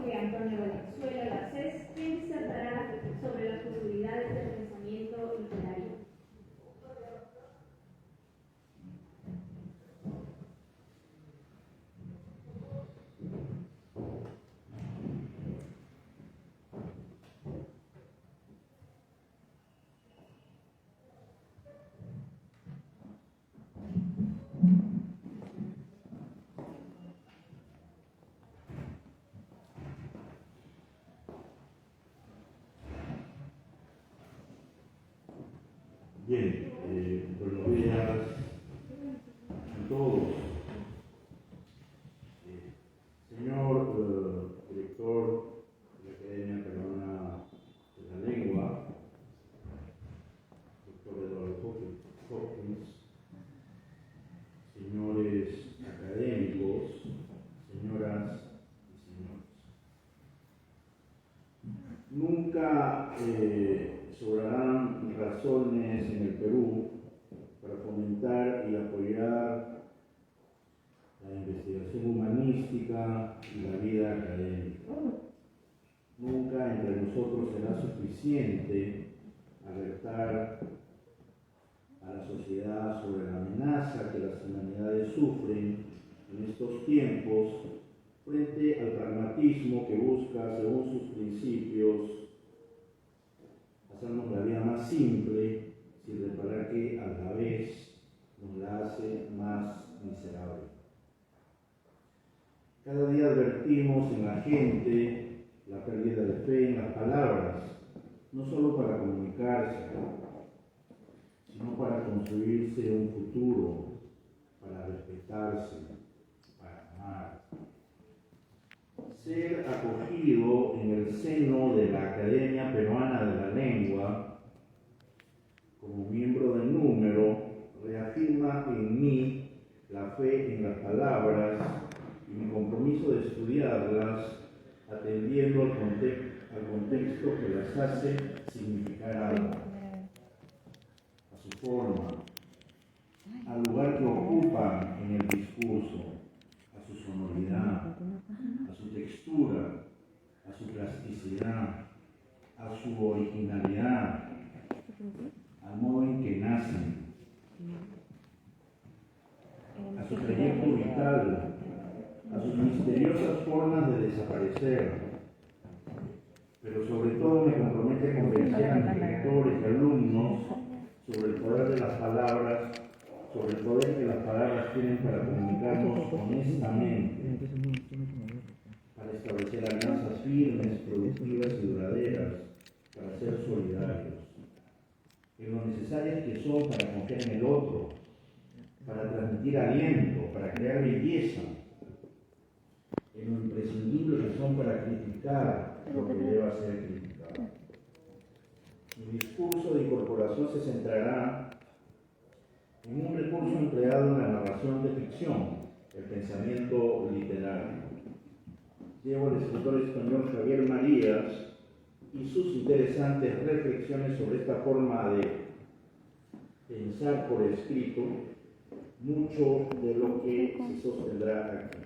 Jorge Antonio Valenzuela Garcés, quien disertará sobre las posibilidades del pensamiento literario. Bien, buenos días a todos. Señor director de la Academia Peruana de la Lengua, doctor Eduardo Hopkins, señores académicos, señoras y señores. Nunca sobrarán razones en el Perú para fomentar y apoyar la investigación humanística y la vida académica. Nunca entre nosotros será suficiente alertar a la sociedad sobre la amenaza que las humanidades sufren en estos tiempos frente al pragmatismo que busca, según sus principios, hacernos la vida más simple, sin reparar que a la vez nos la hace más miserable. Cada día advertimos en la gente la pérdida de fe en las palabras, no solo para comunicarse, sino para construirse un futuro, para respetarse, para amar. Ser acogido en el seno de la Academia Peruana de la Lengua, como miembro del número, reafirma en mí la fe en las palabras y mi compromiso de estudiarlas, atendiendo al contexto que las hace significar algo, a su forma, al lugar que ocupan en el discurso, a su sonoridad, a su textura, a su plasticidad, a su originalidad, al modo en que nacen, a su trayecto vital, a sus misteriosas formas de desaparecer, pero sobre todo me compromete a convencer a mis lectores y alumnos sobre el poder de las palabras, sobre el poder que las palabras tienen para comunicarnos honestamente, para establecer alianzas firmes, productivas y duraderas, para ser solidarios, en lo necesarias que son para confiar en el otro, para transmitir aliento, para crear belleza, en lo imprescindible que son para criticar lo que deba ser criticado. Mi discurso de incorporación se centrará en un recurso empleado en la narración de ficción, el pensamiento literario. Llevo al escritor español Javier Marías y sus interesantes reflexiones sobre esta forma de pensar por escrito, mucho de lo que se sostendrá aquí.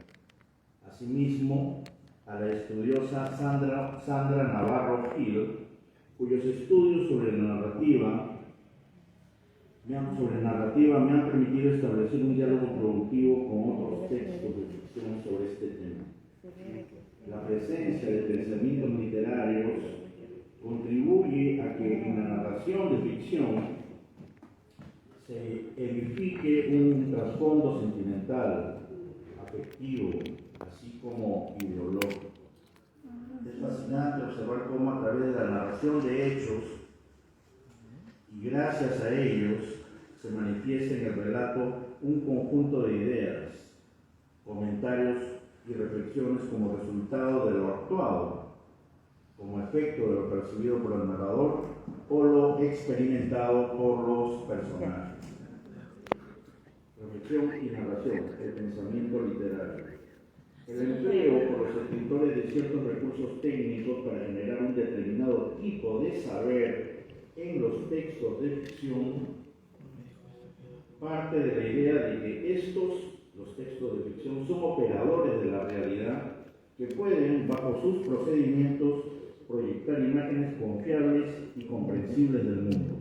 Asimismo, a la estudiosa Sandra Navarro Gil, cuyos estudios sobre narrativa me han permitido establecer un diálogo productivo con otros textos de ficción sobre este tema. La presencia de pensamientos literarios contribuye a que en la narración de ficción se edifique un trasfondo sentimental, afectivo, así como ideológico. Es fascinante observar cómo a través de la narración de hechos y gracias a ellos se manifiesta en el relato un conjunto de ideas, comentarios y reflexiones como resultado de lo actuado, como efecto de lo percibido por el narrador o lo experimentado por los personajes. Reflexión y narración, el pensamiento literario. El empleo por los escritores de ciertos recursos técnicos para generar un determinado tipo de saber en los textos de ficción parte de la idea de que los textos de ficción, son operadores de la realidad que pueden deben, bajo sus procedimientos, proyectar imágenes confiables y comprensibles del mundo.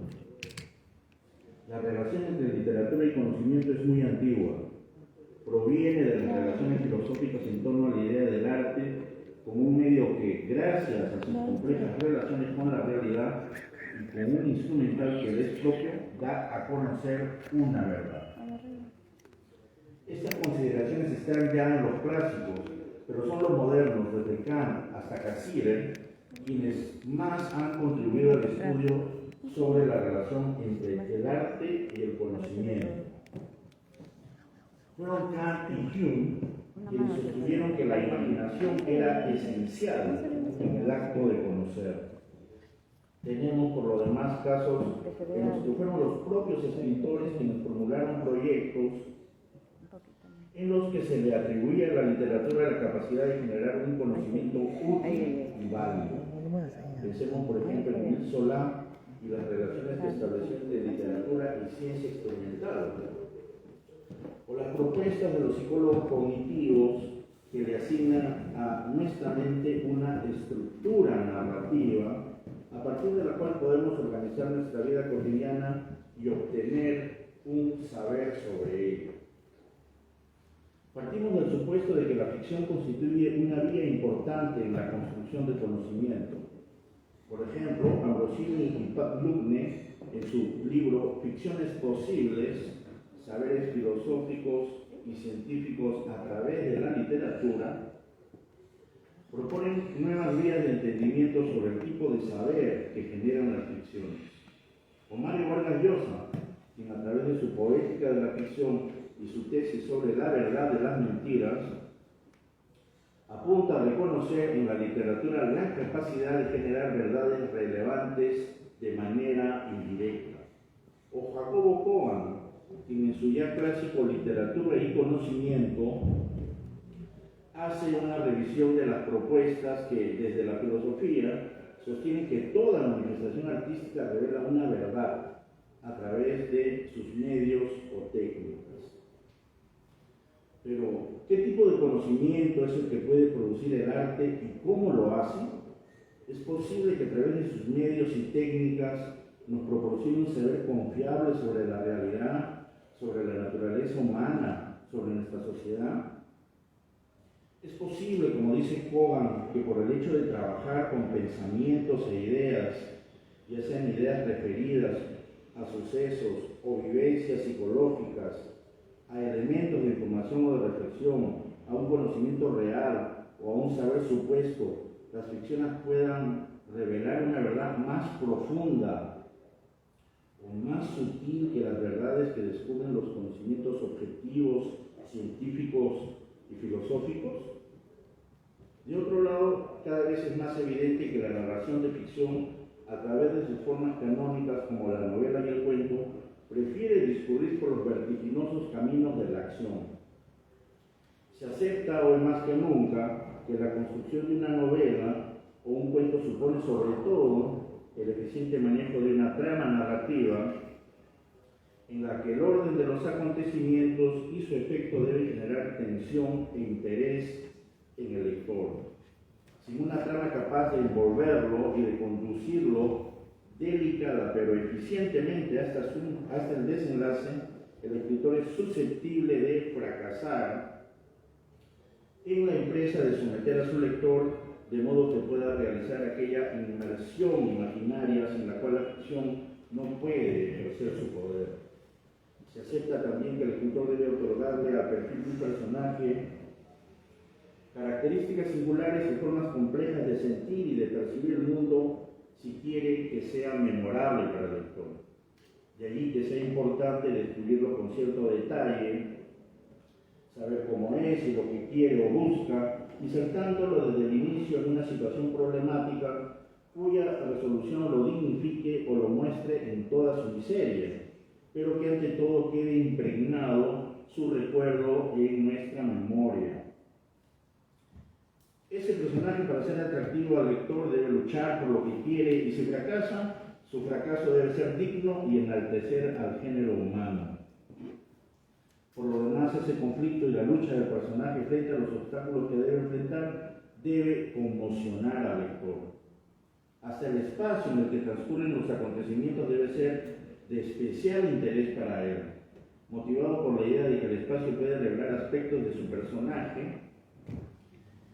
La relación entre literatura y conocimiento es muy antigua. Proviene de las relaciones filosóficas en torno a la idea del arte como un medio que, gracias a sus complejas relaciones con la realidad y como un instrumental que le es propio, da a conocer una verdad. Estas consideraciones están ya en los clásicos, pero son los modernos, desde Kant hasta Cassirer, quienes más han contribuido al estudio sobre la relación entre el arte y el conocimiento. Fueron Kant y Hume quienes sostuvieron que la imaginación era esencial en el acto de conocer. Tenemos por lo demás casos en los que fueron los propios escritores quienes formularon proyectos en los que se le atribuía a la literatura la capacidad de generar un conocimiento útil y válido. Pensemos, por ejemplo, en Emile Zola y las relaciones que estableció entre literatura y ciencia experimental, o las propuestas de los psicólogos cognitivos que le asignan a nuestra mente una estructura narrativa a partir de la cual podemos organizar nuestra vida cotidiana y obtener un saber sobre ella. Partimos del supuesto de que la ficción constituye una vía importante en la construcción del conocimiento. Por ejemplo, Ambrosini y Pat Luckne, en su libro Ficciones Posibles, Saberes Filosóficos y Científicos a través de la literatura, proponen nuevas vías de entendimiento sobre el tipo de saber que generan las ficciones. O Mario Vargas Llosa, quien a través de su poética de la ficción y su tesis sobre la verdad de las mentiras, apunta a reconocer en la literatura la capacidad de generar verdades relevantes de manera indirecta. O Jacobo Kogan, quien en su ya clásico Literatura y Conocimiento hace una revisión de las propuestas que desde la filosofía sostienen que toda manifestación artística revela una verdad a través de sus medios o técnicas. Pero, ¿qué tipo de conocimiento es el que puede producir el arte y cómo lo hace? Es posible que a través de sus medios y técnicas nos proporcione un saber confiable sobre la realidad, sobre la naturaleza humana, sobre nuestra sociedad. Es posible, como dice Kogan, que por el hecho de trabajar con pensamientos e ideas, ya sean ideas referidas a sucesos o vivencias psicológicas, a elementos de información o de reflexión, a un conocimiento real o a un saber supuesto, las ficciones puedan revelar una verdad más profunda o más sutil que las verdades que descubren los conocimientos objetivos, científicos y filosóficos. De otro lado, cada vez es más evidente que la narración de ficción, a través de sus formas canónicas como la novela y el cuento, prefiere discurrir por los vertiginosos caminos de la acción. Se acepta hoy más que nunca que la construcción de una novela o un cuento supone sobre todo el eficiente manejo de una trama narrativa en la que el orden de los acontecimientos y su efecto debe generar tensión e interés en el lector. Sin una trama capaz de envolverlo y de conducirlo delicada pero eficientemente hasta el desenlace, el escritor es susceptible de fracasar en la empresa de someter a su lector de modo que pueda realizar aquella inmersión imaginaria sin la cual la ficción no puede ejercer su poder. Se acepta también que el escritor debe otorgarle al perfil de un personaje características singulares y formas complejas de sentir y de percibir el mundo si quiere que sea memorable para el lector. De allí que sea importante describirlo con cierto detalle, saber cómo es y lo que quiere o busca, insertándolo desde el inicio en una situación problemática cuya resolución lo dignifique o lo muestre en toda su miseria, pero que ante todo quede impregnado su recuerdo en nuestra memoria. Ese personaje, para ser atractivo al lector, debe luchar por lo que quiere y si fracasa, su fracaso debe ser digno y enaltecer al género humano. Por lo demás, ese conflicto y la lucha del personaje frente a los obstáculos que debe enfrentar debe conmocionar al lector. Hasta el espacio en el que transcurren los acontecimientos debe ser de especial interés para él, motivado por la idea de que el espacio puede revelar aspectos de su personaje.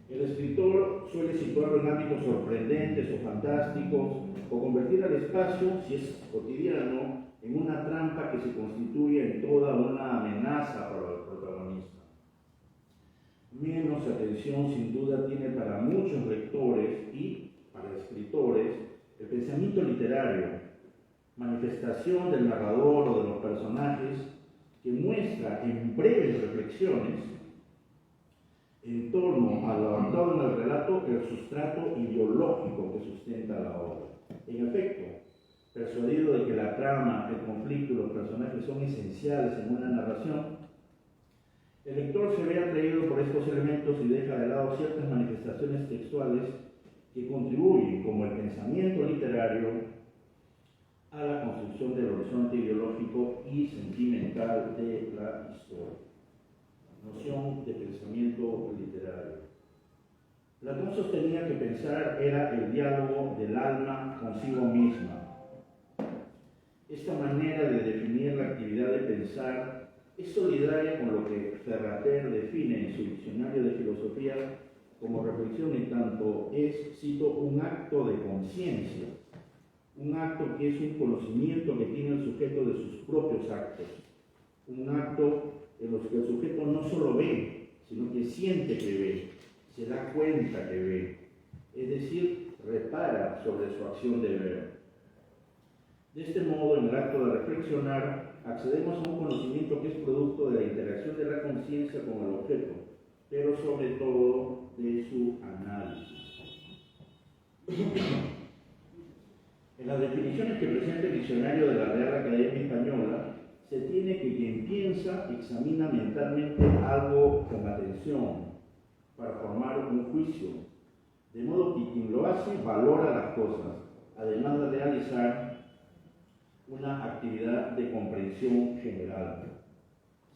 El escritor suele situarlo en ámbitos sorprendentes o fantásticos, o convertir al espacio, si es cotidiano, en una trampa que se constituye en toda una amenaza para el protagonista. Menos atención, sin duda, tiene para muchos lectores y para escritores el pensamiento literario, manifestación del narrador o de los personajes que muestra en breves reflexiones en torno a lo adaptado en el relato el sustrato ideológico que sustenta la obra. En efecto, persuadido de que la trama, el conflicto y los personajes son esenciales en una narración, el lector se ve atraído por estos elementos y deja de lado ciertas manifestaciones textuales que contribuyen, como el pensamiento literario, a la construcción del horizonte ideológico y sentimental de la historia. Noción de pensamiento literario. Platón sostenía que pensar era el diálogo del alma consigo misma. Esta manera de definir la actividad de pensar es solidaria con lo que Ferrater define en su diccionario de filosofía como reflexión, en tanto es, cito, un acto de conciencia, un acto que es un conocimiento que tiene el sujeto de sus propios actos, un acto en los que el sujeto no solo ve, sino que siente que ve, se da cuenta que ve, es decir, repara sobre su acción de ver. De este modo, en el acto de reflexionar, accedemos a un conocimiento que es producto de la interacción de la conciencia con el objeto, pero sobre todo de su análisis. En las definiciones que presenta el diccionario de la Real Academia Española, se tiene que quien piensa examina mentalmente algo con atención para formar un juicio, de modo que quien lo hace valora las cosas, además de realizar una actividad de comprensión general.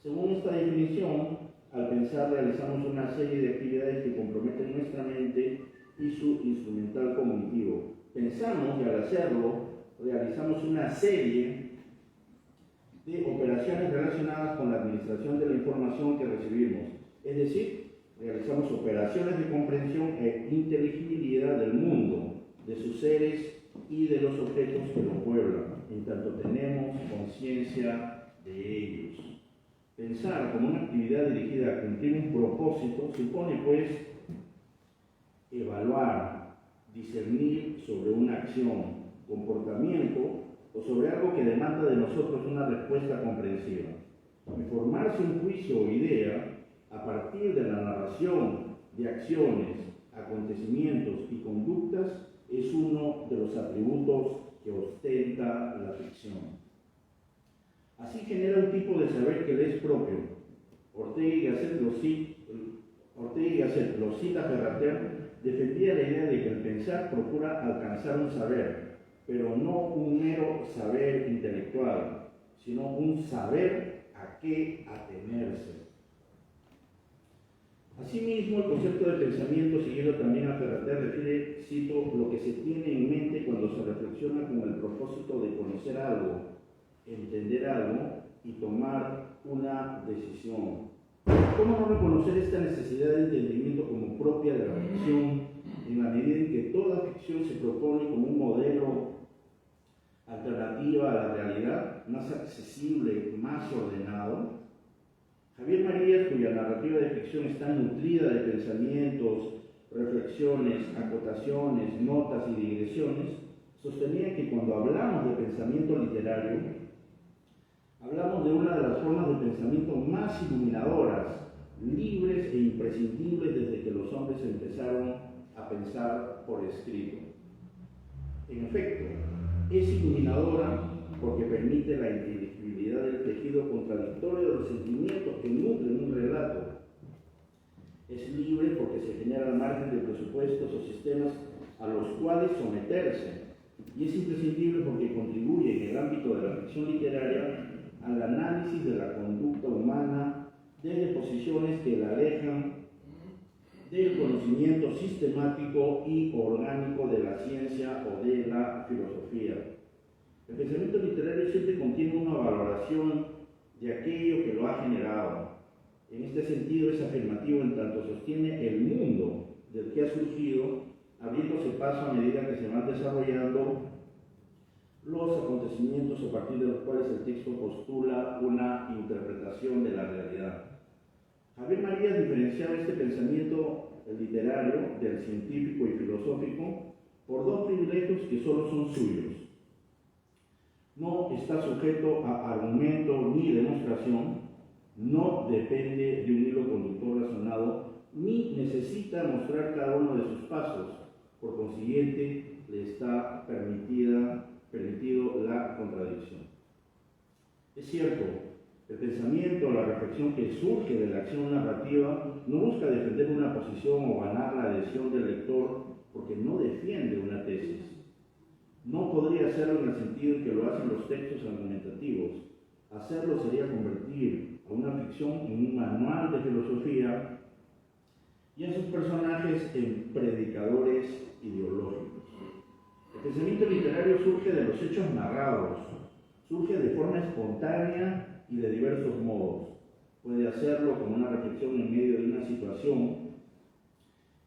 Según esta definición, al pensar realizamos una serie de actividades que comprometen nuestra mente y su instrumental cognitivo. Pensamos y al hacerlo realizamos una serie de operaciones relacionadas con la administración de la información que recibimos, es decir, realizamos operaciones de comprensión e inteligibilidad del mundo, de sus seres y de los objetos que lo pueblan, en tanto tenemos conciencia de ellos. Pensar como una actividad dirigida a cumplir un propósito supone, pues, evaluar, discernir sobre una acción, comportamiento o sobre algo que demanda de nosotros una respuesta comprensiva. Formarse un juicio o idea a partir de la narración de acciones, acontecimientos y conductas es uno de los atributos que ostenta la ficción. Así genera un tipo de saber que le es propio. Ortega y Gasset lo cita Ferrater, defendía la idea de que el pensar procura alcanzar un saber, pero no un mero saber intelectual, sino un saber a qué atenerse. Asimismo, el concepto de pensamiento, siguiendo también a Ferrater, refiere, cito, lo que se tiene en mente cuando se reflexiona con el propósito de conocer algo, entender algo y tomar una decisión. ¿Cómo no reconocer esta necesidad de entendimiento como propia de la ficción, en la medida en que toda ficción se propone como un modelo alternativo a la realidad, más accesible, más ordenado? Javier Marías, cuya narrativa de ficción está nutrida de pensamientos, reflexiones, acotaciones, notas y digresiones, sostenía que cuando hablamos de pensamiento literario, hablamos de una de las formas de pensamiento más iluminadoras, libres e imprescindibles desde que los hombres empezaron a pensar por escrito. En efecto, es iluminadora porque permite la inteligibilidad del tejido contradictorio de los sentimientos que nutren un relato. Es libre porque se genera al margen de presupuestos o sistemas a los cuales someterse. Y es imprescindible porque contribuye en el ámbito de la ficción literaria al análisis de la conducta humana desde posiciones que la alejan del conocimiento sistemático y orgánico de la ciencia o de la filosofía. El pensamiento literario siempre contiene una valoración de aquello que lo ha generado. En este sentido es afirmativo en tanto sostiene el mundo del que ha surgido, abriéndose paso a medida que se van desarrollando los acontecimientos a partir de los cuales el texto postula una interpretación de la realidad. Javier Marías diferenciaba este pensamiento literario del científico y filosófico por dos privilegios que solo son suyos. No está sujeto a argumento ni demostración, no depende de un hilo conductor razonado, ni necesita mostrar cada uno de sus pasos. Por consiguiente, le está permitido la contradicción. Es cierto, el pensamiento o la reflexión que surge de la acción narrativa no busca defender una posición o ganar la adhesión del lector porque no defiende una tesis. No podría hacerlo en el sentido en que lo hacen los textos argumentativos. Hacerlo sería convertir a una ficción en un manual de filosofía y a sus personajes en predicadores ideológicos. El pensamiento literario surge de los hechos narrados, surge de forma espontánea y de diversos modos. Puede hacerlo como una reflexión en medio de una situación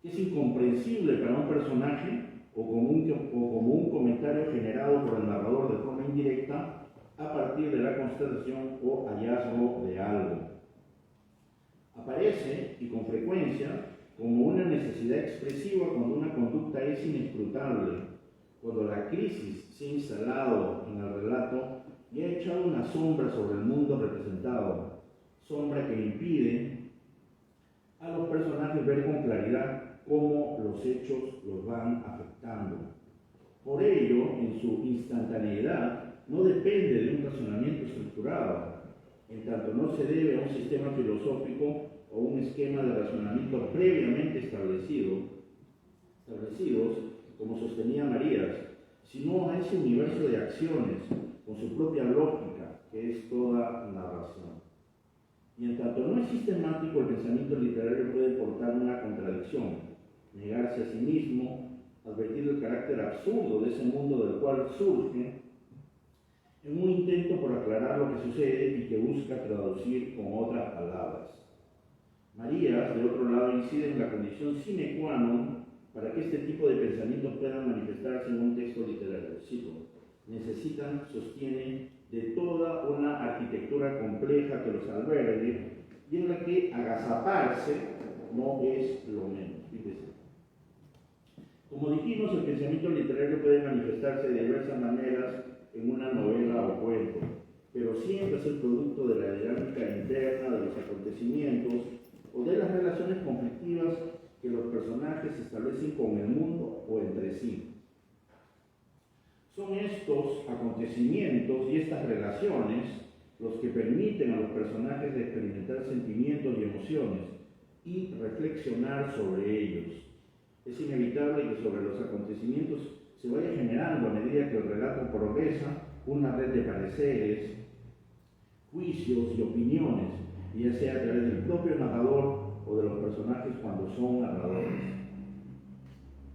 que es incomprensible para un personaje o como un comentario generado por el narrador de forma indirecta a partir de la constatación o hallazgo de algo. Aparece, y con frecuencia, como una necesidad expresiva cuando una conducta es inescrutable, cuando la crisis se ha instalado en el relato y ha echado una sombra sobre el mundo representado, sombra que impide a los personajes ver con claridad cómo los hechos los van afectando. Por ello, en su instantaneidad, no depende de un razonamiento estructurado, en tanto no se debe a un sistema filosófico o un esquema de razonamiento previamente establecidos, como sostenía Marías, sino a ese universo de acciones con su propia lógica, que es toda narración. Y en tanto no es sistemático, el pensamiento literario puede portar una contradicción, negarse a sí mismo, advertir el carácter absurdo de ese mundo del cual surge, en un intento por aclarar lo que sucede y que busca traducir con otras palabras. Marías, de otro lado, incide en la condición sine qua non para que este tipo de pensamientos puedan manifestarse en un texto literario. Cito: necesitan, sostiene, de toda una arquitectura compleja que los albergue y en la que agazaparse no es lo menos. Fíjese. Como dijimos, el pensamiento literario puede manifestarse de diversas maneras en una novela o cuento, pero siempre es el producto de la dinámica interna de los acontecimientos o de las relaciones conflictivas que los personajes establecen con el mundo o entre sí. Son estos acontecimientos y estas relaciones los que permiten a los personajes de experimentar sentimientos y emociones y reflexionar sobre ellos. Es inevitable que sobre los acontecimientos se vaya generando, a medida que el relato progresa, una red de pareceres, juicios y opiniones, ya sea a través del propio narrador o de los personajes cuando son narradores.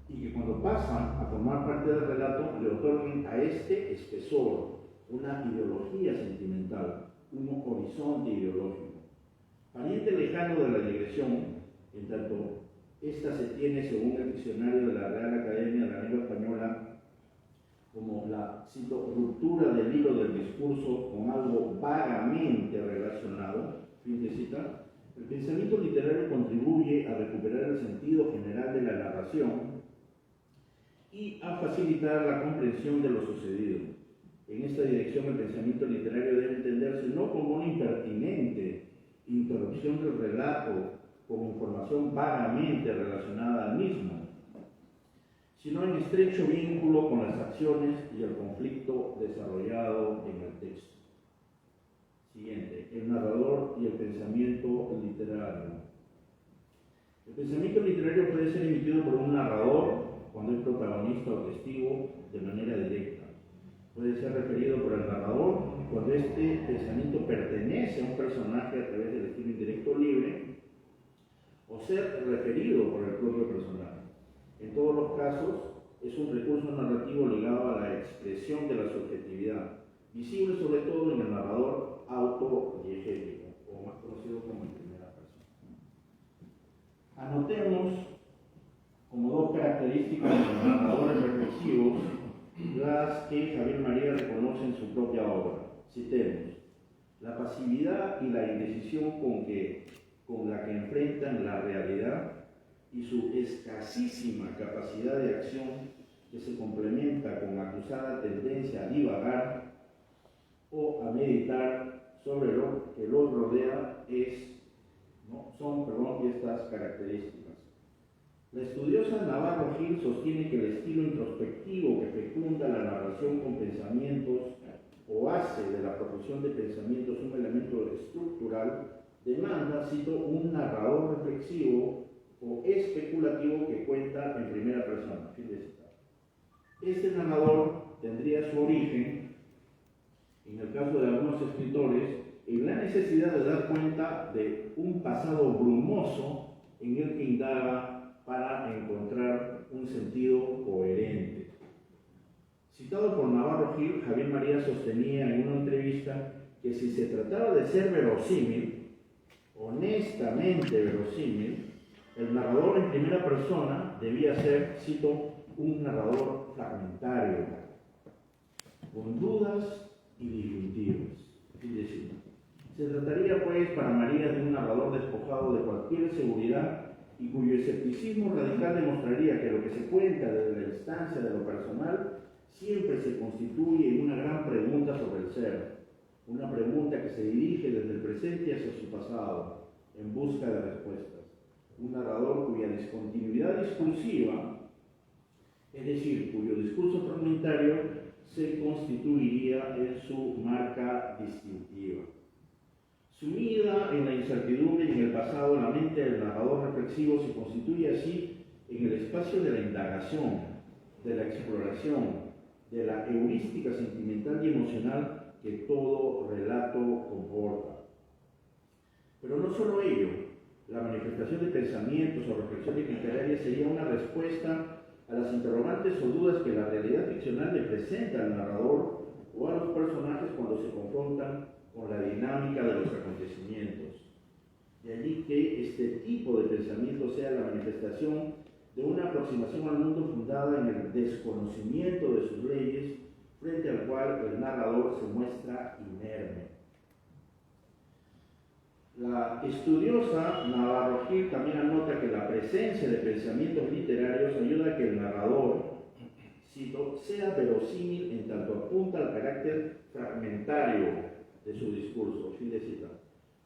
Y que cuando pasan a formar parte del relato le otorguen a este espesor, una ideología sentimental, un horizonte ideológico. Pariente lejano de la digresión, en tanto esta se tiene, según el diccionario de la Real Academia de la Lengua Española, como la, cito, ruptura del hilo del discurso con algo vagamente relacionado, fin de cita. El pensamiento literario contribuye a recuperar el sentido general de la narración y a facilitar la comprensión de lo sucedido. En esta dirección, el pensamiento literario debe entenderse no como una impertinente interrupción del relato como información vagamente relacionada al mismo, sino en estrecho vínculo con las acciones y el conflicto desarrollado en el texto. Siguiente, el narrador y el pensamiento literario. El pensamiento literario puede ser emitido por un narrador cuando es protagonista o testigo de manera directa. Puede ser referido por el narrador cuando este pensamiento pertenece a un personaje a través del estilo indirecto libre, o ser referido por el propio personaje. En todos los casos, es un recurso narrativo ligado a la expresión de la subjetividad, visible sobre todo en el narrador autodiegético, o más conocido como en primera persona. Anotemos como dos características de los narradores reflexivos las que Javier María reconoce en su propia obra. Citemos: la pasividad y la indecisión con la que enfrentan la realidad y su escasísima capacidad de acción, que se complementa con acusada tendencia a divagar o a meditar sobre lo que los rodea, son estas características. La estudiosa Navarro Gil sostiene que el estilo introspectivo que fecunda la narración con pensamientos o hace de la profusión de pensamientos un elemento estructural demanda, cito, un narrador reflexivo o especulativo que cuenta en primera persona. Fin de cita. Este narrador tendría su origen, en el caso de algunos escritores, en la necesidad de dar cuenta de un pasado brumoso en el que indaga para encontrar un sentido coherente. Citado por Navarro Gil, Javier María sostenía en una entrevista que si se trataba de ser verosímil, honestamente verosímil, el narrador en primera persona debía ser, cito, un narrador fragmentario, con dudas y disyuntivas. Es decir, se trataría pues para María de un narrador despojado de cualquier seguridad y cuyo escepticismo radical demostraría que lo que se cuenta desde la instancia de lo personal siempre se constituye en una gran pregunta sobre el ser, una pregunta que se dirige desde el presente hacia su pasado, en busca de respuestas. Un narrador cuya discontinuidad discursiva, es decir, cuyo discurso fragmentario, se constituiría en su marca distintiva. Sumida en la incertidumbre y en el pasado, la mente del narrador reflexivo se constituye así en el espacio de la indagación, de la exploración, de la heurística sentimental y emocional que todo relato comporta. Pero no solo ello, la manifestación de pensamientos o reflexiones literarias sería una respuesta a las interrogantes o dudas que la realidad ficcional le presenta al narrador o a los personajes cuando se confrontan con la dinámica de los acontecimientos. De allí que este tipo de pensamiento sea la manifestación de una aproximación al mundo fundada en el desconocimiento de sus leyes, frente al cual el narrador se muestra inerme. La estudiosa Navarro Gil también anota que la presencia de pensamientos literarios ayuda a que el narrador, cito, sea verosímil en tanto apunta al carácter fragmentario de su discurso. Fin de cita.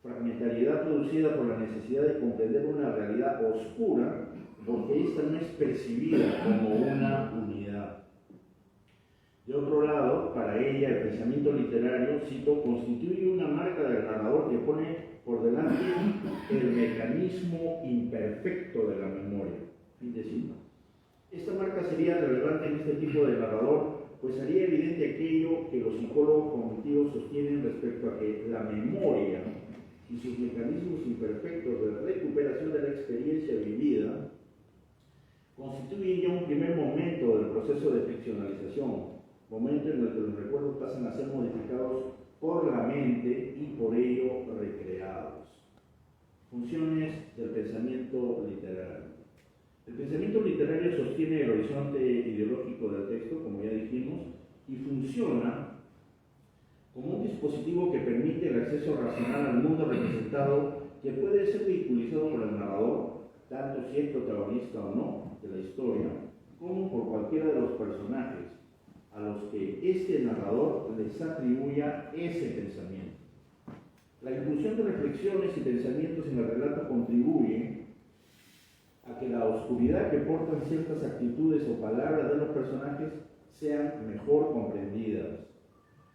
Fragmentariedad producida por la necesidad de comprender una realidad oscura, porque ésta no es percibida como una unidad. De otro lado, para ella el pensamiento literario, cito, constituye una marca del narrador que pone por delante el mecanismo imperfecto de la memoria. Fin de cita. Esta marca sería relevante en este tipo de narrador, pues haría evidente aquello que los psicólogos cognitivos sostienen respecto a que la memoria y sus mecanismos imperfectos de recuperación de la experiencia vivida constituyen ya un primer momento del proceso de ficcionalización, momento en el que los recuerdos pasan a ser modificados por la mente y por ello recreados. Funciones del pensamiento literario. El pensamiento literario sostiene el horizonte ideológico del texto, como ya dijimos, y funciona como un dispositivo que permite el acceso racional al mundo representado, que puede ser vehiculizado por el narrador, tanto si es protagonista o no de la historia, como por cualquiera de los personajes a los que este narrador les atribuya ese pensamiento. La inclusión de reflexiones y pensamientos en el relato contribuye a que la oscuridad que portan ciertas actitudes o palabras de los personajes sean mejor comprendidas.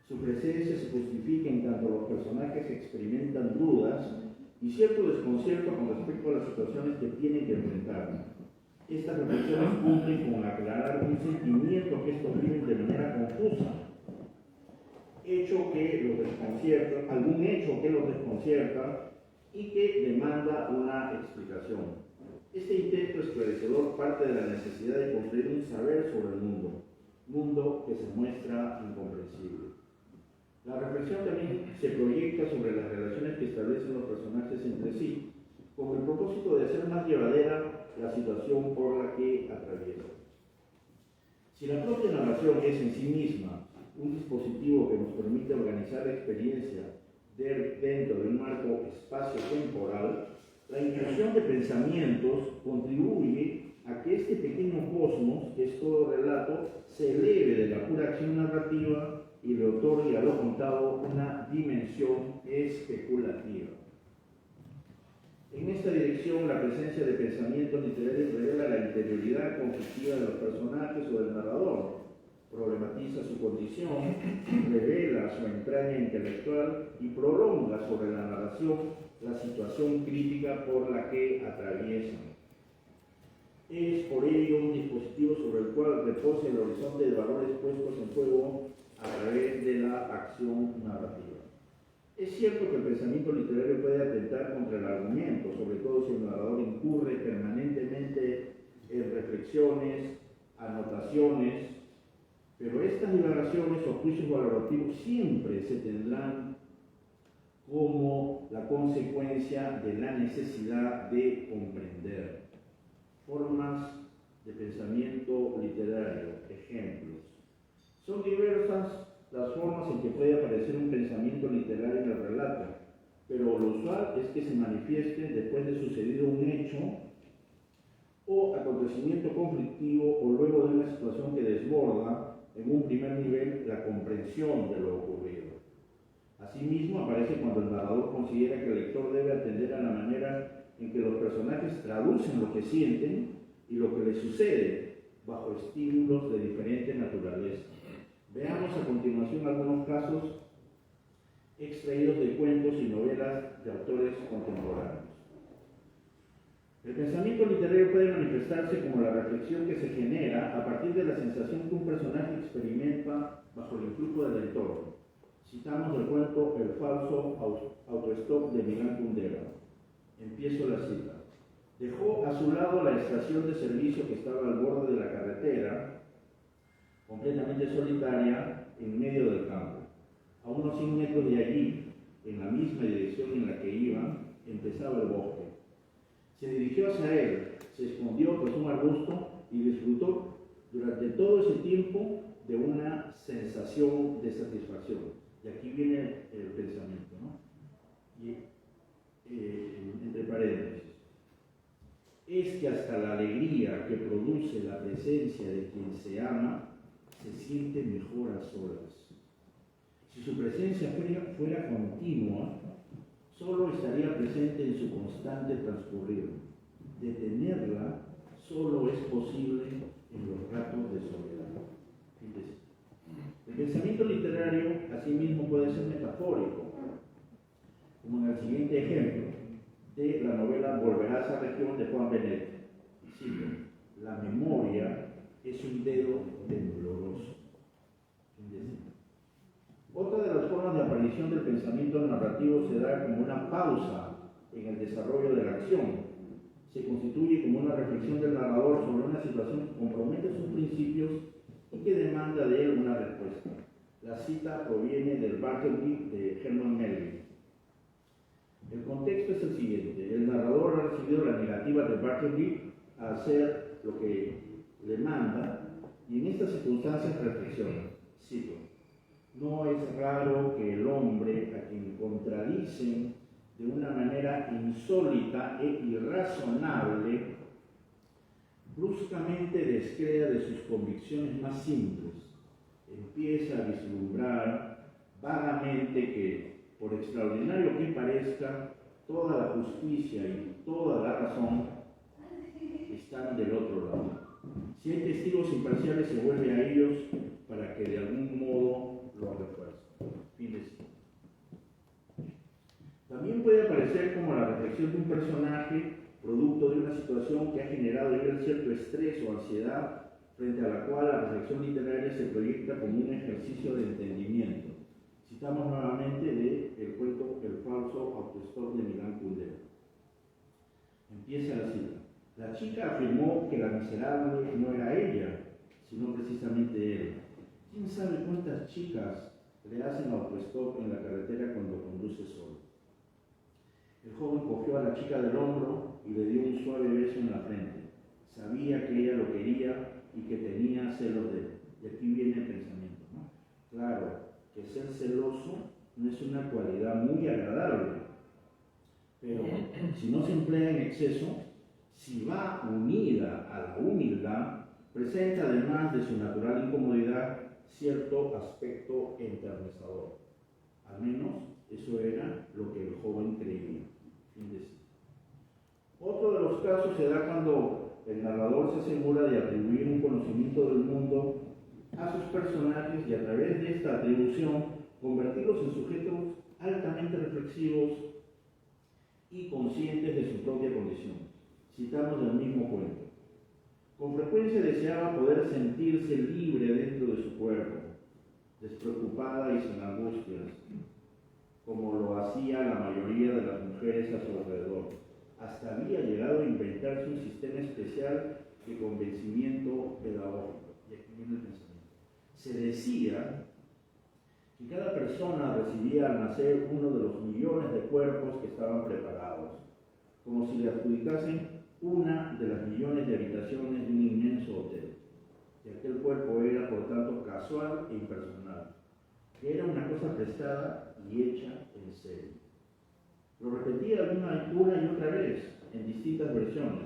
Su presencia se justifica en tanto los personajes experimentan dudas y cierto desconcierto con respecto a las situaciones que tienen que enfrentar. Estas reflexiones cumplen con aclarar un sentimiento que estos viven de manera confusa, algún hecho que los desconcierta y que demanda una explicación. Este intento esclarecedor parte de la necesidad de construir un saber sobre el mundo que se muestra incomprensible. La reflexión también se proyecta sobre las relaciones que establecen los personajes entre sí, con el propósito de hacer más llevadera la situación por la que atraviesan. Si la propia narración es en sí misma un dispositivo que nos permite organizar la experiencia dentro de un marco espacio-temporal, la inclusión de pensamientos contribuye a que este pequeño cosmos, que es todo relato, se eleve de la pura acción narrativa y le otorgue a lo contado una dimensión especulativa. En esta dirección, la presencia de pensamientos literarios revela la interioridad conflictiva de los personajes o del narrador, problematiza su condición, revela su entraña intelectual y prolonga sobre la narración la situación crítica por la que atraviesan. Es por ello un dispositivo sobre el cual reposa el horizonte de valores puestos en juego a través de la acción narrativa. Es cierto que el pensamiento literario puede atentar contra el argumento, sobre todo si el narrador incurre permanentemente en reflexiones, anotaciones, pero estas divagaciones o juicios valorativos siempre se tendrán como la consecuencia de la necesidad de comprender. Formas de pensamiento literario, ejemplos. Son diversas las formas en que puede aparecer un pensamiento literario en el relato, pero lo usual es que se manifieste después de sucedido un hecho o acontecimiento conflictivo o luego de una situación que desborda en un primer nivel la comprensión de lo ocurrido. Asimismo, aparece cuando el narrador considera que el lector debe atender a la manera en que los personajes traducen lo que sienten y lo que les sucede bajo estímulos de diferente naturaleza. Veamos a continuación algunos casos extraídos de cuentos y novelas de autores contemporáneos. El pensamiento literario puede manifestarse como la reflexión que se genera a partir de la sensación que un personaje experimenta bajo el influjo del entorno. Citamos el cuento El falso autostop de Milán Kundera. Empiezo la cita. Dejó a su lado la estación de servicio que estaba al borde de la carretera, completamente solitaria, en medio del campo. A unos 100 metros de allí, en la misma dirección en la que iban, empezaba el bosque. Se dirigió hacia él, se escondió tras un arbusto y disfrutó durante todo ese tiempo de una sensación de satisfacción. Y aquí viene el pensamiento, ¿no? Y, entre paréntesis. Es que hasta la alegría que produce la presencia de quien se ama se siente mejor a solas. Si su presencia fuera continua, solo estaría presente en su constante transcurrir. Detenerla solo es posible en los ratos de soledad. Fíjese. El pensamiento literario, asimismo, puede ser metafórico, como en el siguiente ejemplo de la novela Volverás a región de Juan Benet. Cito: la memoria es un dedo tembloroso. Otra de las formas de aparición del pensamiento narrativo se da como una pausa en el desarrollo de la acción. Se constituye como una reflexión del narrador sobre una situación que compromete sus principios y que demanda de él una respuesta. La cita proviene del Bartleby de Herman Melville. El contexto es el siguiente. El narrador ha recibido la negativa de Bartleby a hacer lo que le manda y en estas circunstancias reflexiona. Cito: no es raro que el hombre a quien contradicen de una manera insólita e irrazonable bruscamente descrea de sus convicciones más simples. Empieza a vislumbrar vagamente que, por extraordinario que parezca, toda la justicia y toda la razón están del otro lado. Si hay testigos imparciales, se vuelve a ellos para que de algún modo lo refuercen. Fin de cita. También puede aparecer como la reflexión de un personaje producto de una situación que ha generado en él cierto estrés o ansiedad, frente a la cual la reflexión literaria se proyecta como un ejercicio de entendimiento. Citamos nuevamente del cuento El falso autostop de Milán Kundera. Empieza la cita. La chica afirmó que la miserable no era ella, sino precisamente él. ¿Quién sabe cuántas chicas le hacen autostop en la carretera cuando conduce solo? El joven cogió a la chica del hombro y le dio un suave beso en la frente. Sabía que ella lo quería y que tenía celos de él. Y aquí viene el pensamiento, ¿no? Claro, que ser celoso no es una cualidad muy agradable, pero si no se emplea en exceso, si va unida a la humildad, presenta además de su natural incomodidad cierto aspecto enternecedor. Al menos eso era lo que el joven creía. Fin de cita. Otro de los casos se da cuando el narrador se asegura de atribuir un conocimiento del mundo a sus personajes y a través de esta atribución convertirlos en sujetos altamente reflexivos y conscientes de su propia condición. Citamos el mismo cuento. Con frecuencia deseaba poder sentirse libre dentro de su cuerpo, despreocupada y sin angustias, como lo hacía la mayoría de las mujeres a su alrededor. Hasta había llegado a inventarse un sistema especial de convencimiento pedagógico. Y aquí viene el pensamiento. Se decía que cada persona recibía al nacer uno de los millones de cuerpos que estaban preparados, como si le adjudicasen una de las millones de habitaciones de un inmenso hotel. Y aquel cuerpo era, por tanto, casual e impersonal, que era una cosa prestada y hecha en serio. Lo repetía una y otra vez, en distintas versiones,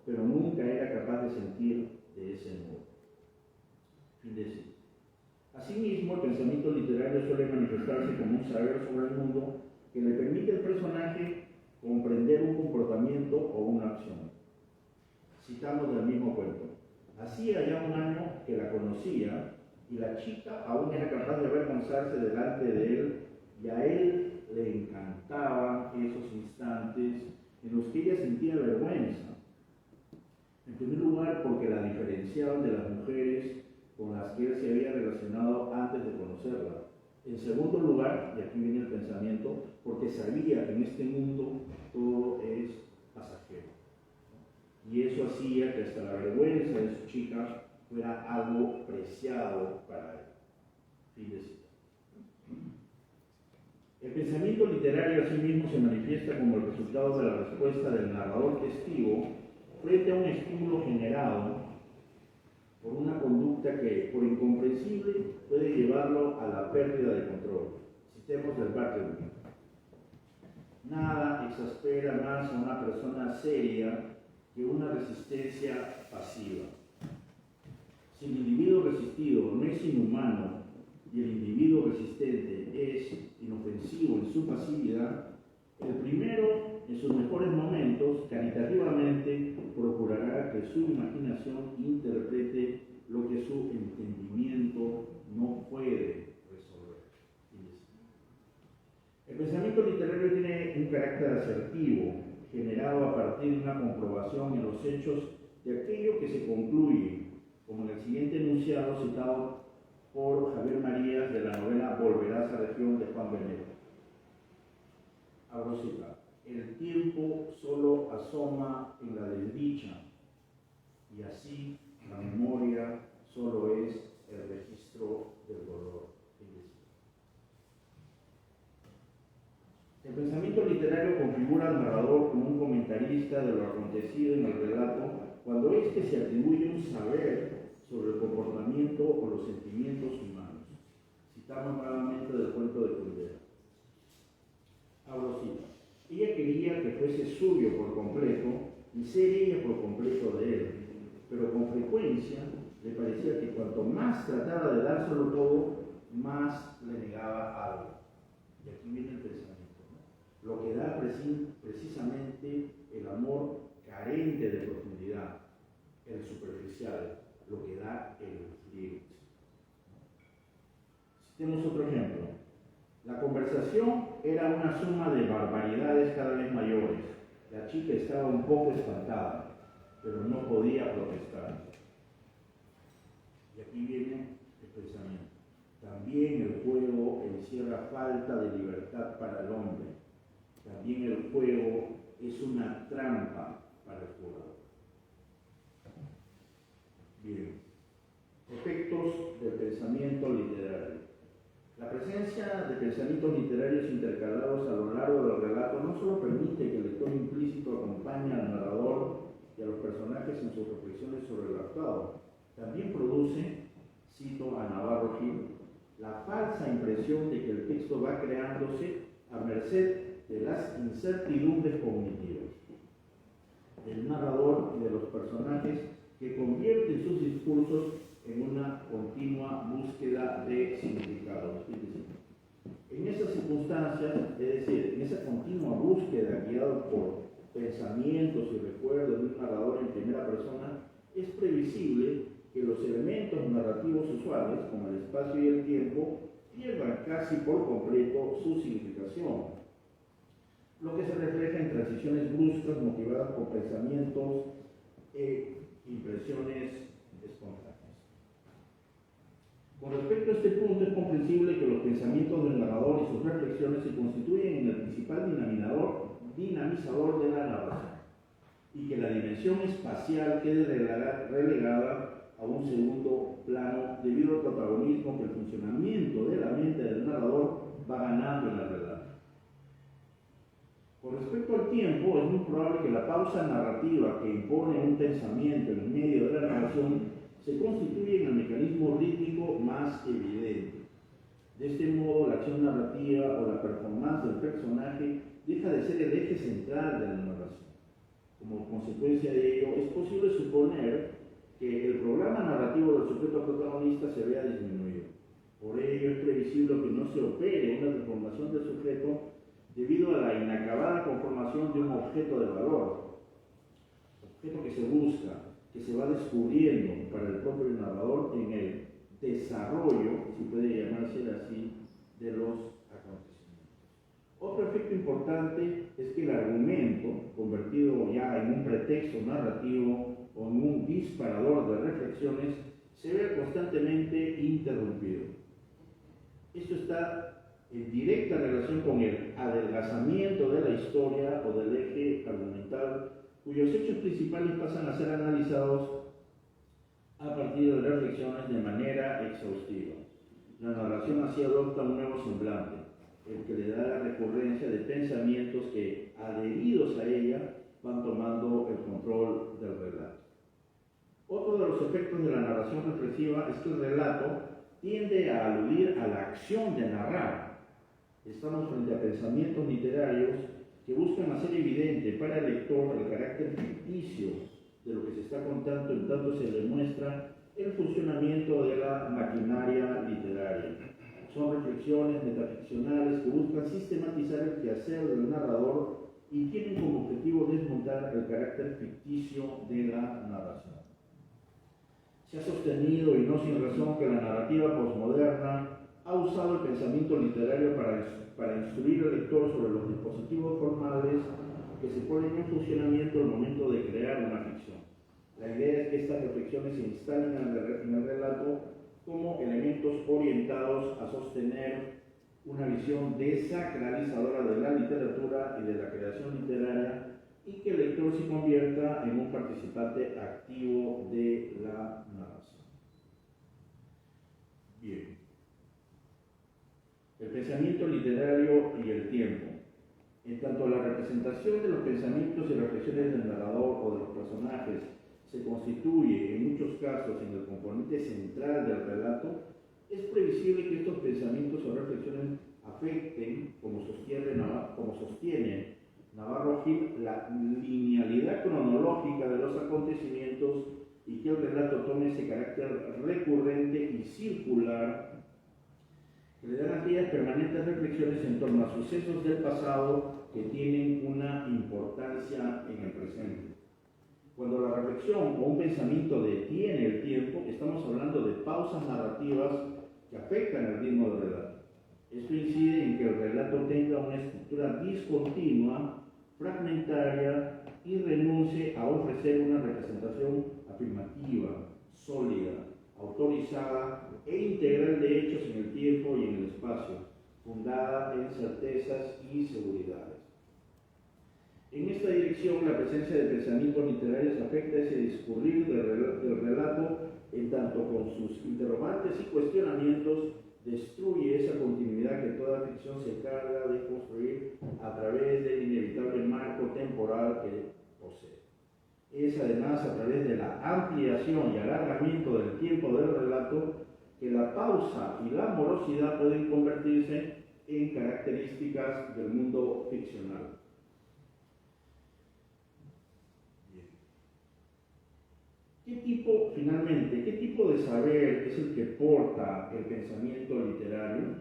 pero nunca era capaz de sentir de ese modo. Fin de cita. Asimismo, el pensamiento literario suele manifestarse como un saber sobre el mundo que le permite al personaje comprender un comportamiento o una acción. Citamos del mismo cuento. Hacía ya un año que la conocía y la chica aún era capaz de avergonzarse delante de él y a él le encantaban esos instantes en los que ella sentía vergüenza. En primer lugar, porque la diferenciaban de las mujeres con las que él se había relacionado antes de conocerla. En segundo lugar, y aquí viene el pensamiento, porque sabía que en este mundo todo es pasajero. Y eso hacía que hasta la vergüenza de su chica fuera algo preciado para él. Fin de cita. El pensamiento literario asimismo se manifiesta como el resultado de la respuesta del narrador testigo frente a un estímulo generado por una conducta que, por incomprensible, puede llevarlo a la pérdida de control. Citemos el Bartleby. Nada exaspera más a una persona seria que una resistencia pasiva. Si el individuo resistido no es inhumano y el individuo resistente es inofensivo en su pasividad, el primero, en sus mejores momentos, caritativamente procurará que su imaginación interprete lo que su entendimiento no puede resolver. El pensamiento literario tiene un carácter asertivo, generado a partir de una comprobación en los hechos de aquello que se concluye, como en el siguiente enunciado citado por Javier Marías de la novela Volverás a región de Juan Benedo. Abro cita. El tiempo solo asoma en la desdicha y así la memoria solo es el registro del dolor. El pensamiento literario configura al narrador como un comentarista de lo acontecido en el relato cuando éste se atribuye un saber sobre el comportamiento o los sentimientos humanos. Citamos nuevamente del cuento de Kundera. Abro cita. Ella quería que fuese suyo por completo y ser ella por completo de él, pero con frecuencia le parecía que cuanto más trataba de dárselo todo, más le negaba algo. Y aquí viene el pensamiento. Lo que da precisamente el amor carente de profundidad, el superficial, lo que da el flirt. Citemos otro ejemplo. La conversación era una suma de barbaridades cada vez mayores. La chica estaba un poco espantada, pero no podía protestar. Y aquí viene el pensamiento. También el juego encierra falta de libertad para el hombre. También el juego es una trampa para el jugador. secuencia de pensamientos literarios intercalados a lo largo del relato no solo permite que el lector implícito acompañe al narrador y a los personajes en sus reflexiones sobre el actuado, también produce, cito a Navarro Gil, la falsa impresión de que el texto va creándose a merced de las incertidumbres cognitivas del narrador y de los personajes, que convierten sus discursos en una continua búsqueda de significados. En esas circunstancias, es decir, en esa continua búsqueda guiada por pensamientos y recuerdos de un narrador en primera persona, es previsible que los elementos narrativos usuales, como el espacio y el tiempo, pierdan casi por completo su significación, lo que se refleja en transiciones bruscas motivadas por pensamientos e impresiones espontáneas. Con respecto a este punto, es comprensible que los pensamientos del narrador y sus reflexiones se constituyen en el principal dinamizador de la narración, y que la dimensión espacial quede relegada a un segundo plano debido al protagonismo que el funcionamiento de la mente del narrador va ganando en el relato. Con respecto al tiempo, es muy probable que la pausa narrativa que impone un pensamiento en medio de la narración se constituye en el mecanismo rítmico más evidente. De este modo, la acción narrativa o la performance del personaje deja de ser el eje central de la narración. Como consecuencia de ello, es posible suponer que el programa narrativo del sujeto protagonista se vea disminuido. Por ello, es previsible que no se opere una transformación del sujeto debido a la inacabada conformación de un objeto de valor, objeto que se busca, que se va descubriendo para el propio narrador en el desarrollo, si puede llamarse así, de los acontecimientos. Otro efecto importante es que el argumento, convertido ya en un pretexto narrativo o en un disparador de reflexiones, se ve constantemente interrumpido. Esto está en directa relación con el adelgazamiento de la historia o del eje argumental, cuyos hechos principales pasan a ser analizados a partir de reflexiones de manera exhaustiva. La narración así adopta un nuevo semblante, el que le da la recurrencia de pensamientos que, adheridos a ella, van tomando el control del relato. Otro de los efectos de la narración reflexiva es que el relato tiende a aludir a la acción de narrar. Estamos frente a pensamientos literarios que buscan hacer evidente para el lector el carácter ficticio de lo que se está contando, en tanto se le muestra el funcionamiento de la maquinaria literaria. Son reflexiones metaficcionales que buscan sistematizar el quehacer del narrador y tienen como objetivo desmontar el carácter ficticio de la narración. Se ha sostenido, y no sin razón, que la narrativa posmoderna ha usado el pensamiento literario para instruir al lector sobre los dispositivos formales que se ponen en funcionamiento al momento de crear una ficción. La idea es que estas reflexiones se instalen en el relato como elementos orientados a sostener una visión desacralizadora de la literatura y de la creación literaria, y que el lector se convierta en un participante activo de la narración. Bien. El pensamiento literario y el tiempo. En tanto la representación de los pensamientos y reflexiones del narrador o de los personajes se constituye en muchos casos en el componente central del relato, es previsible que estos pensamientos o reflexiones afecten, como sostiene Navarro Gil, la linealidad cronológica de los acontecimientos, y que el relato tome ese carácter recurrente y circular que le dan aquellas permanentes reflexiones en torno a sucesos del pasado que tienen una importancia en el presente. Cuando la reflexión o un pensamiento detiene el tiempo, estamos hablando de pausas narrativas que afectan el ritmo del relato. Esto incide en que el relato tenga una estructura discontinua, fragmentaria, y renuncie a ofrecer una representación afirmativa, sólida, autorizada e integral de hechos en el tiempo y en el espacio, fundada en certezas y seguridades. En esta dirección, la presencia de pensamientos literarios afecta ese discurrir del relato, en tanto con sus interrogantes y cuestionamientos destruye esa continuidad que toda ficción se encarga de construir a través del inevitable marco temporal que posee. Es además a través de la ampliación y alargamiento del tiempo del relato que la pausa y la morosidad pueden convertirse en características del mundo ficcional. Finalmente, ¿qué tipo de saber es el que porta el pensamiento literario?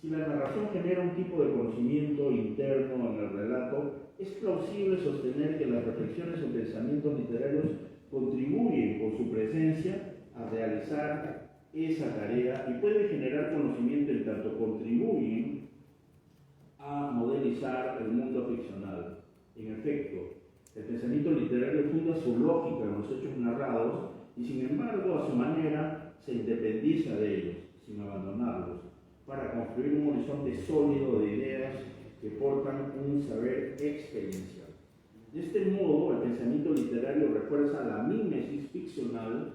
Si la narración genera un tipo de conocimiento interno en el relato, es plausible sostener que las reflexiones o pensamientos literarios contribuyen con su presencia a realizar esa tarea y pueden generar conocimiento en tanto contribuyen a modelizar el mundo ficcional. En efecto, el pensamiento literario funda su lógica en los hechos narrados y, sin embargo, a su manera se independiza de ellos, sin abandonarlos, para construir un horizonte sólido de ideas que portan un saber experiencial. De este modo, el pensamiento literario refuerza la mímesis ficcional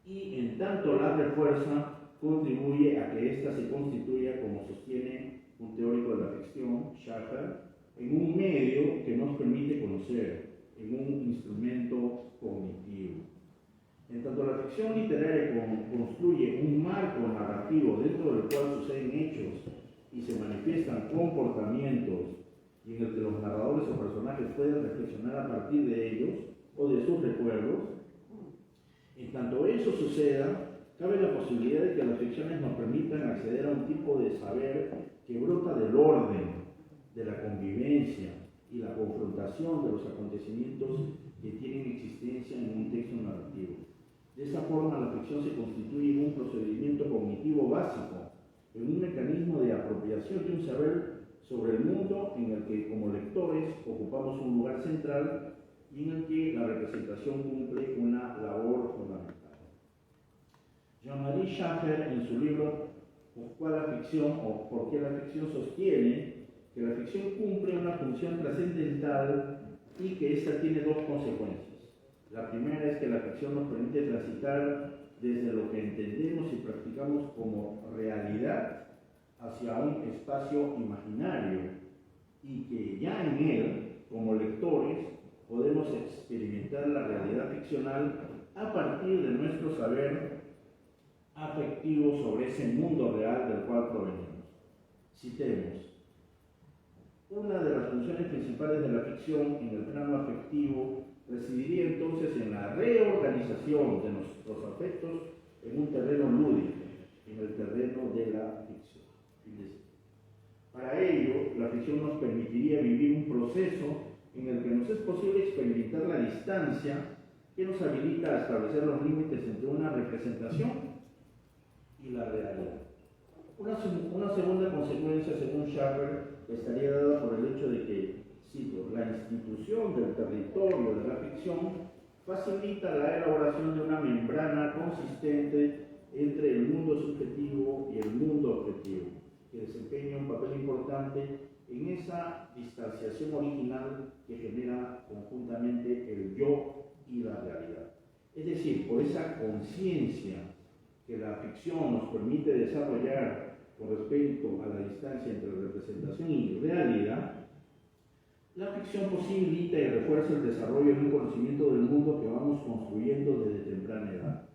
y, en tanto la refuerza, contribuye a que ésta se constituya, como sostiene un teórico de la ficción, Schaffer, en un medio que nos permite conocer, en un instrumento cognitivo. En tanto la ficción literaria construye un marco narrativo dentro del cual suceden hechos y se manifiestan comportamientos y en el que los narradores o personajes pueden reflexionar a partir de ellos o de sus recuerdos, en tanto eso suceda, cabe la posibilidad de que las ficciones nos permitan acceder a un tipo de saber que brota del orden, de la convivencia y la confrontación de los acontecimientos que tienen existencia en un texto narrativo. De esta forma, la ficción se constituye en un procedimiento cognitivo básico, en un mecanismo de apropiación de un saber sobre el mundo en el que, como lectores, ocupamos un lugar central y en el que la representación cumple una labor fundamental. Jean-Marie Schaffer, en su libro ¿Por qué la ficción sostiene que la ficción cumple una función trascendental y que ésta tiene dos consecuencias? La primera es que la ficción nos permite transitar desde lo que entendemos y practicamos como realidad hacia un espacio imaginario y que ya en él, como lectores, podemos experimentar la realidad ficcional a partir de nuestro saber afectivo sobre ese mundo real del cual provenimos. Citemos: una de las funciones principales de la ficción en el plano afectivo residiría entonces en la reorganización de nuestros afectos en un terreno lúdico, en el terreno de la ficción. Para ello, la ficción nos permitiría vivir un proceso en el que nos es posible experimentar la distancia que nos habilita a establecer los límites entre una representación y la realidad. Una segunda consecuencia, según Schaffer, estaría dada por el hecho de que, cito, la institución del territorio de la ficción facilita la elaboración de una membrana consistente entre el mundo subjetivo y el mundo objetivo, que desempeña un papel importante en esa distanciación original que genera conjuntamente el yo y la realidad. Es decir, por esa conciencia que la ficción nos permite desarrollar con respecto a la distancia entre representación y realidad, la ficción posibilita y refuerza el desarrollo de un conocimiento del mundo que vamos construyendo desde temprana edad.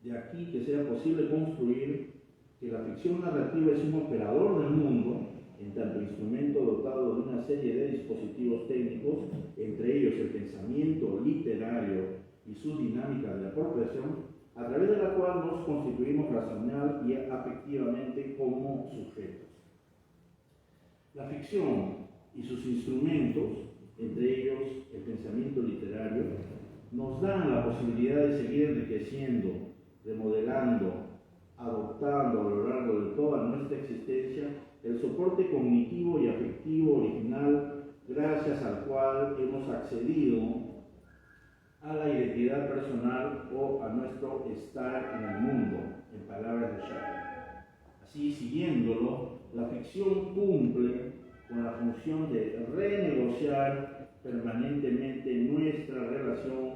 De aquí que sea posible construir que la ficción narrativa es un operador del mundo, en tanto instrumento dotado de una serie de dispositivos técnicos, entre ellos el pensamiento literario y sus dinámicas de apropiación, a través de la cual nos constituimos racional y afectivamente como sujetos. La ficción y sus instrumentos, entre ellos el pensamiento literario, nos dan la posibilidad de seguir enriqueciendo, remodelando, adoptando a lo largo de toda nuestra existencia el soporte cognitivo y afectivo original gracias al cual hemos accedido a la identidad personal o a nuestro estar en el mundo, en palabras de Schaffer. Así, siguiéndolo, la ficción cumple con la función de renegociar permanentemente nuestra relación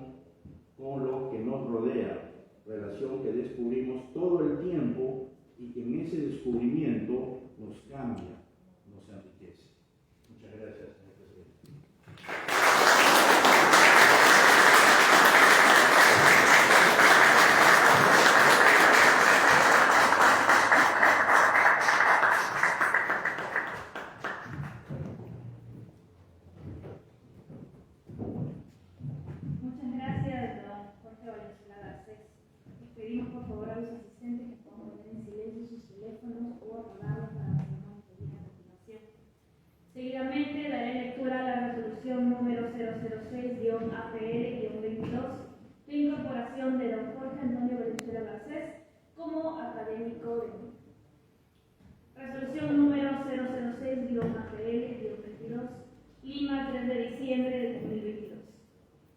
con lo que nos rodea, relación que descubrimos todo el tiempo y que en ese descubrimiento nos cambia, nos enriquece. Muchas gracias, señor presidente. Muchas gracias, don Jorge Valenzuela Garcés. Les pedimos por favor a los asistentes que pongan en silencio sus teléfonos o apagarlos para hacer una auditoría a continuación. Seguidamente daré lectura a la resolución número 006-APL-22 de incorporación de don Jorge Antonio Valenzuela Garcés como académico de NUC. Resolución número 006-APL-22, Lima, 3 de diciembre de 2022.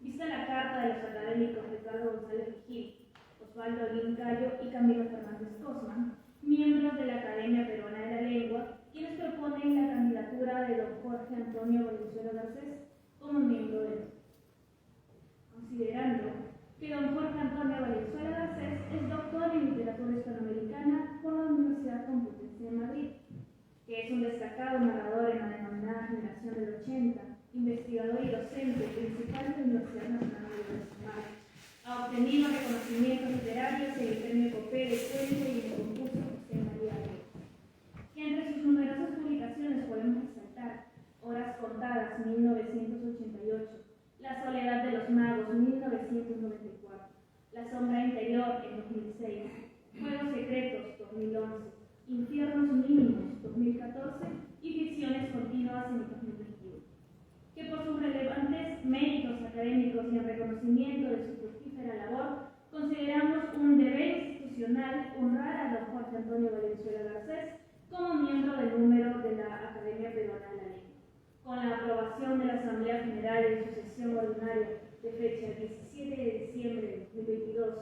Vista la carta de los académicos Ricardo González Vigil, Osvaldo Olín Gallo y Camilo Fernández Cosman, miembros de la Academia Peruana de la Lengua, quienes proponen la candidatura de don Jorge Antonio Valenzuela Garcés como miembro del NUC. Considerando que don Jorge Antonio Valenzuela Garcés es doctor en literatura hispanoamericana por la Universidad Complutense de Madrid, que es un destacado narrador en la denominada generación del 80, investigador y docente principal de la Universidad Nacional de Guatemala. Ha obtenido reconocimientos literarios en el premio Copé de Cuento y en el concurso José María Rey. Y entre sus numerosas publicaciones podemos resaltar Horas Contadas, 1988, La Soledad de los Magos, 1994, La Sombra Interior, en 2006, Juegos Secretos, 2011, Infiernos Mínimos, 2014 y Ficciones Continuas en 2021, que por sus relevantes méritos académicos y en reconocimiento de su fructífera labor, consideramos un deber institucional honrar a don Jorge Antonio Valenzuela Garcés como miembro del número de la Academia Peruana de la Lengua. Con la aprobación de la Asamblea General en su sesión ordinaria de fecha 17 de diciembre de 2022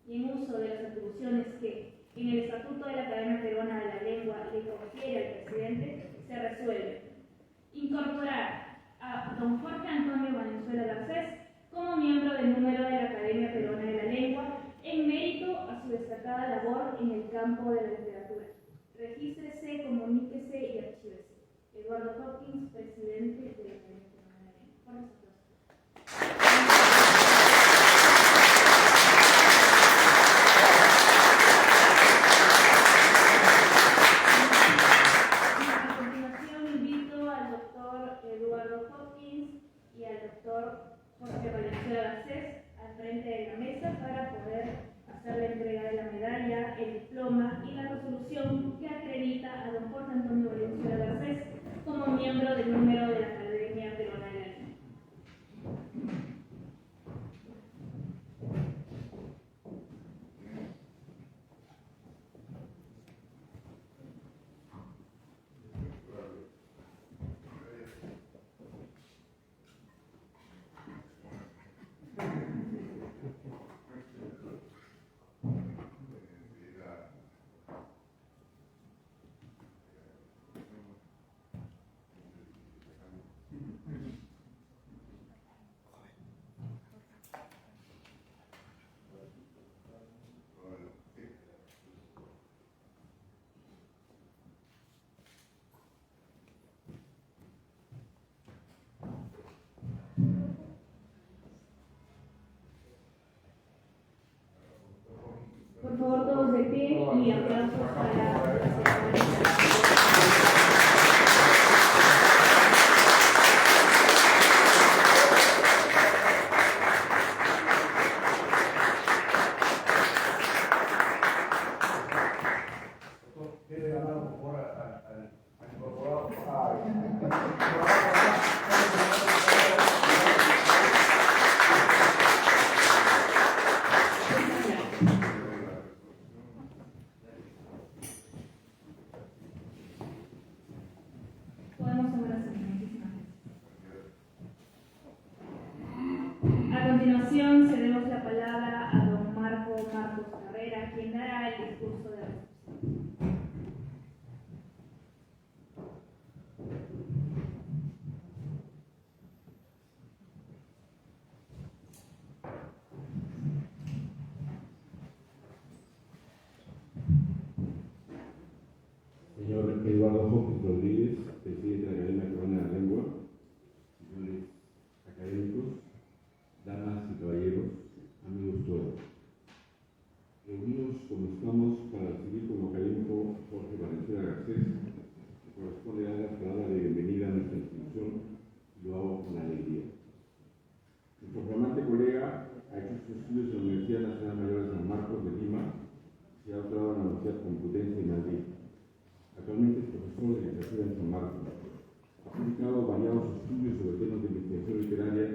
y en uso de las atribuciones que en el Estatuto de la Academia Peruana de la Lengua le confiere al presidente, se resuelve incorporar a don Jorge Antonio Valenzuela Garcés como miembro del número de la Academia Peruana de la Lengua en mérito a su destacada labor en el campo de la literatura. Regístrese, comuníquese y archívese. Eduardo Hopkins, presidente de la Academia Peruana de la Lengua. Por los aplausos. Y al doctor Jorge Valenzuela Garcés al frente de la mesa para poder hacer la entrega de la medalla, el diploma y la resolución que acredita a don Jorge Antonio Valenzuela Garcés como miembro del número de la Academia Peruana de la Lengua. Por favor, todos de pie y aplausos para la podemos tomar asiento. Muchísimas gracias. A continuación, cedemos la palabra a don Marcos Carrera, quien dará el discurso de recepción. Jorge Valenzuela Garcés, que corresponde dar la palabra de bienvenida a nuestra institución, y lo hago con alegría. Nuestro flamante colega ha hecho sus estudios en la Universidad Nacional Mayor de San Marcos de Lima y se ha doctorado en la Universidad Complutense de Madrid. Actualmente es profesor de literatura en San Marcos. Ha publicado variados estudios sobre temas de investigación literaria,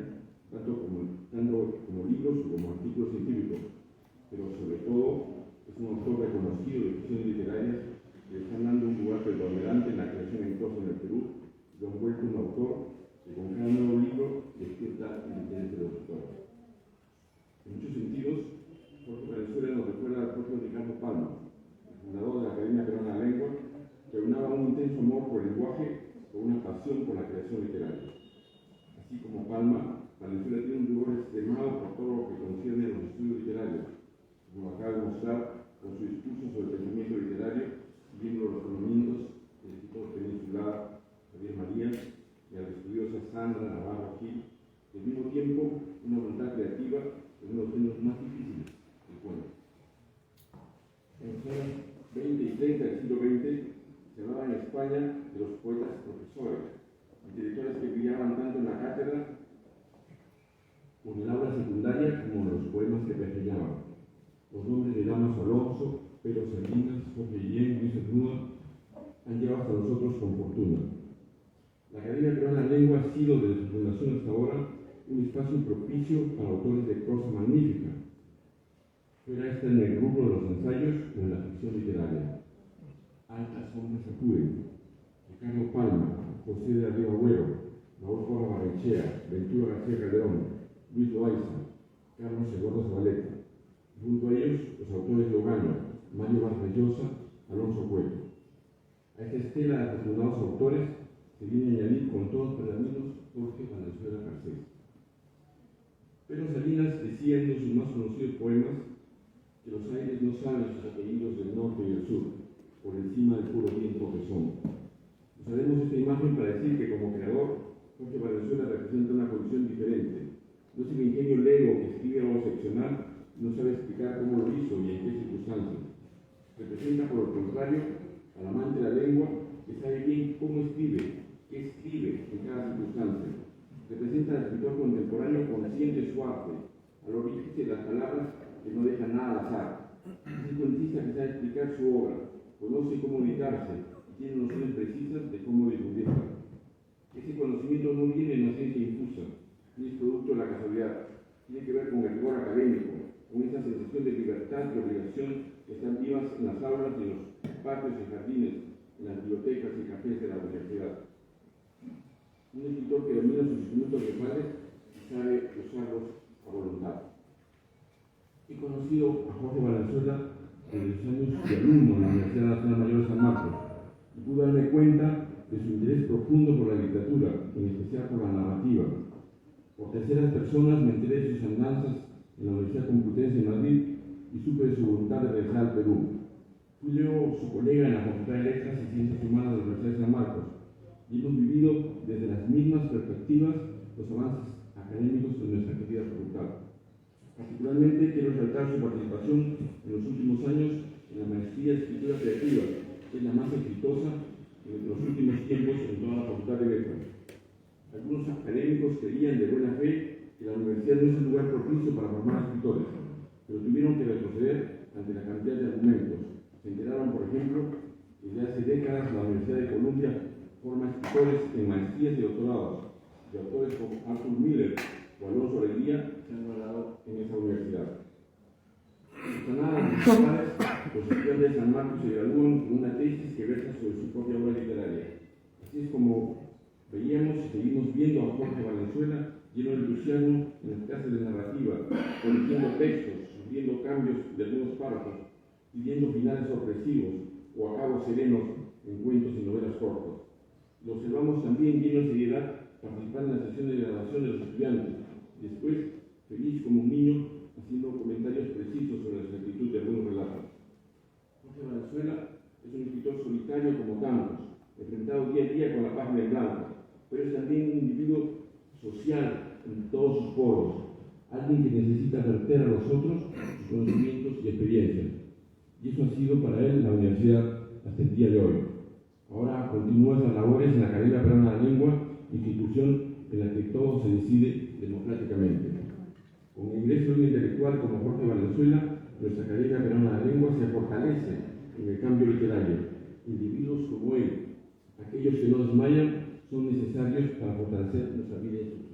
tanto como libros como artículos científicos, pero sobre todo es un autor reconocido de ficciones literarias que le están dando un lugar preponderante en la creación en prosa en el Perú y lo han vuelto un autor que con cada nuevo libro despierta el interés de los lectores. En muchos sentidos, Jorge Valenzuela nos recuerda al propio Ricardo Palma, el fundador de la Academia Peruana de la Lengua, que aunaba un intenso amor por el lenguaje con una pasión por la creación literaria. Así como Palma, Valenzuela tiene un rigor extremado por todo lo que concierne a los estudios literarios, como acaba de mostrar con su discurso sobre el pensamiento literario, siguiendo los conocimientos del escritor peninsular Javier Marías y a la estudiosa Sandra Navarro Gil, y al mismo tiempo una voluntad creativa en uno de los temas más difíciles del cuento. En los años 20 y 30 del siglo XX se hablaba en España de los poetas profesores, intelectuales que brillaban tanto en la cátedra o en el aula secundaria como en los poemas que pergeñaban. Los nombres de Damaso Alonso, Pedro Salinas, Jorge Guillén, Luis Cernuda han llegado hasta nosotros con fortuna. La Academia Peruana de la Lengua ha sido, desde su fundación hasta ahora, un espacio propicio para autores de prosa magnífica, fuera esta en el rubro de los ensayos o en la ficción literaria. Altas sombras acuden: Ricardo Palma, José de Arriba Agüero, Raúl Porra Barrechea, Ventura García Calderón, Luis Loaiza, Carlos Eduardo Zabaleta. Junto a ellos, los autores de Ogaño, Mario Vargas Llosa, Alonso Cueto. A esta estela de afortunados autores se viene a añadir con todos pergaminos Jorge Valenzuela Garcés. Pedro Salinas decía en uno de sus más conocidos poemas que los aires no saben sus apellidos del norte y del sur, por encima del puro viento que son. Usaremos esta imagen para decir que como creador, Jorge Valenzuela representa una condición diferente. No es el ingenio lego que escribe algo excepcional, no sabe explicar cómo lo hizo y en qué circunstancias. Representa, por el contrario, al amante de la lengua que sabe bien cómo escribe, qué escribe en cada circunstancia. Representa al escritor contemporáneo consciente de su arte, al origen de las palabras que no dejan nada al azar. Es el cuentista que sabe explicar su obra, conoce cómo editarse y tiene nociones precisas de cómo difundirla. Ese conocimiento no viene de una ciencia infusa, ni es producto de la casualidad, tiene que ver con el rigor académico, con esa sensación de libertad y obligación que están vivas en las aulas y en los patios y jardines, en las bibliotecas y cafés de la universidad. Un escritor que domina sus instrumentos vocales y sabe usarlos a voluntad. He conocido a Jorge Valenzuela desde los años de alumno en la Universidad Nacional Mayor de San Marcos y pude darme cuenta de su interés profundo por la literatura, en especial por la narrativa. Por terceras personas me enteré de sus andanzas en la Universidad Complutense de Madrid y supe de su voluntad de regresar al Perú. Fui luego su colega en la Facultad de Letras y Ciencias Humanas de la Universidad de San Marcos y hemos vivido desde las mismas perspectivas los avances académicos de nuestra querida facultad. Particularmente quiero resaltar su participación en los últimos años en la maestría de escritura creativa, que es la más exitosa en los últimos tiempos en toda la Facultad de Letras. Algunos académicos creían de buena fe que la universidad no es un lugar propicio para formar escritores, pero tuvieron que retroceder ante la cantidad de argumentos. Se enteraron, por ejemplo, que desde hace décadas la Universidad de Columbia forma escritores en maestrías y doctorados, y autores como Arthur Miller o Alonso Alegría se han graduado en esa universidad. Los principales, los estudiantes de San Marcos se gradúan con una tesis que versa sobre su propia obra literaria. Así es como veíamos y seguimos viendo a Jorge Valenzuela lleno de entusiasmo en las clases de narrativa, corrigiendo textos, sugiriendo cambios de algunos párrafos, pidiendo finales sorpresivos o acabos serenos en cuentos y novelas cortas. Lo observamos también lleno de seriedad participar en la sesión de graduación de los estudiantes, y después, feliz como un niño, haciendo comentarios precisos sobre la exactitud de algunos relatos. Jorge Valenzuela es un escritor solitario como tantos, enfrentado día a día con la página en blanco, pero es también un individuo social en todos sus poros, alguien que necesita verter a los otros sus conocimientos y experiencias. Y eso ha sido para él la Universidad hasta el día de hoy. Ahora continúa esas labores en la Academia Peruana de la Lengua, institución en la que todo se decide democráticamente. Con el ingreso de un intelectual como Jorge Valenzuela, nuestra Academia Peruana de la Lengua se fortalece en el cambio literario. Individuos como él, aquellos que no desmayan, son necesarios para fortalecer nuestra vida institucional.